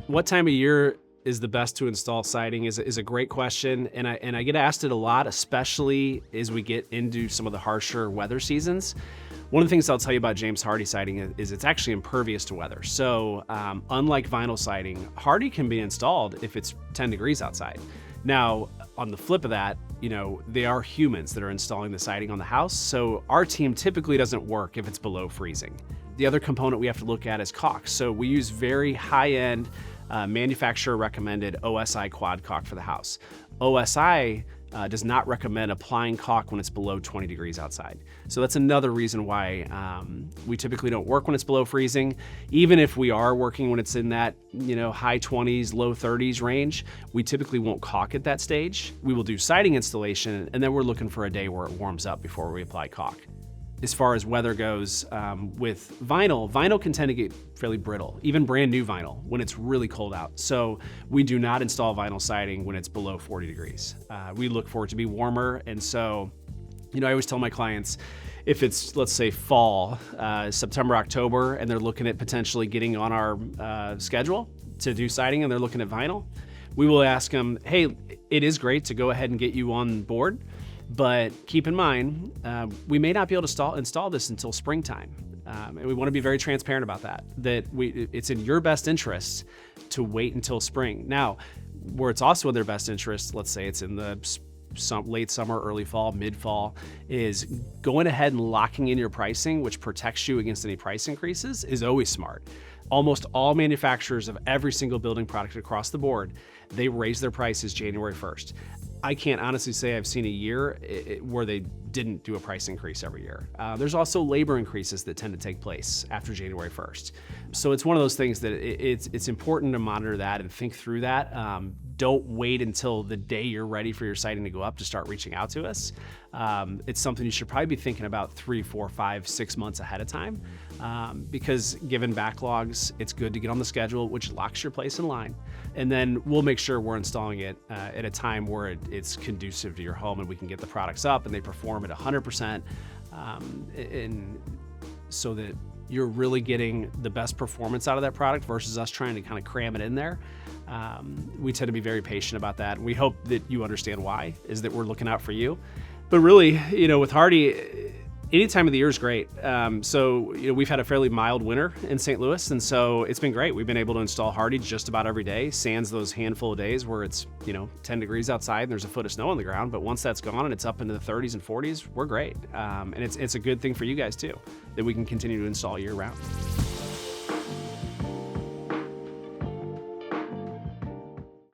What time of year is the best to install siding is a great question, and I get asked it a lot, especially as we get into some of the harsher weather seasons. One of the things I'll tell you about James Hardie siding is it's actually impervious to weather. So unlike vinyl siding, Hardie can be installed if it's 10 degrees outside. Now, on the flip of that, they are humans that are installing the siding on the house, so our team typically doesn't work if it's below freezing. The other component we have to look at is caulk. So we use very high-end manufacturer recommended OSI quad caulk for the house. OSI does not recommend applying caulk when it's below 20 degrees outside. So that's another reason why we typically don't work when it's below freezing. Even if we are working when it's in that high 20s, low 30s range, we typically won't caulk at that stage. We will do siding installation, and then we're looking for a day where it warms up before we apply caulk. As far as weather goes, with vinyl can tend to get fairly brittle, even brand new vinyl, when it's really cold out. So we do not install vinyl siding when it's below 40 degrees. We look for it to be warmer, and so, I always tell my clients, if it's, let's say, fall, September, October, and they're looking at potentially getting on our schedule to do siding and they're looking at vinyl, we will ask them, hey, it is great to go ahead and get you on board, but keep in mind, we may not be able to install this until springtime. And we want to be very transparent about that it's in your best interest to wait until spring. Now, where it's also in their best interest, let's say it's in the late summer, early fall, mid-fall, is going ahead and locking in your pricing, which protects you against any price increases, is always smart. Almost all manufacturers of every single building product across the board, they raise their prices January 1st. I can't honestly say I've seen a year where they didn't do a price increase every year. There's also labor increases that tend to take place after January 1st. So it's one of those things that it's important to monitor that and think through that. Don't wait until the day you're ready for your siding to go up to start reaching out to us. It's something you should probably be thinking about 3, 4, 5, 6 months ahead of time, because given backlogs, it's good to get on the schedule, which locks your place in line. And then we'll make sure we're installing it at a time where it's conducive to your home and we can get the products up and they perform at 100%, and so that you're really getting the best performance out of that product versus us trying to kind of cram it in there. We tend to be very patient about that. And we hope that you understand why, is that we're looking out for you. But really, with Hardie, any time of the year is great. So we've had a fairly mild winter in St. Louis, and so it's been great. We've been able to install Hardie just about every day, sans those handful of days where it's 10 degrees outside and there's a foot of snow on the ground. But once that's gone and it's up into the 30s and 40s, we're great. And it's a good thing for you guys too, that we can continue to install year round.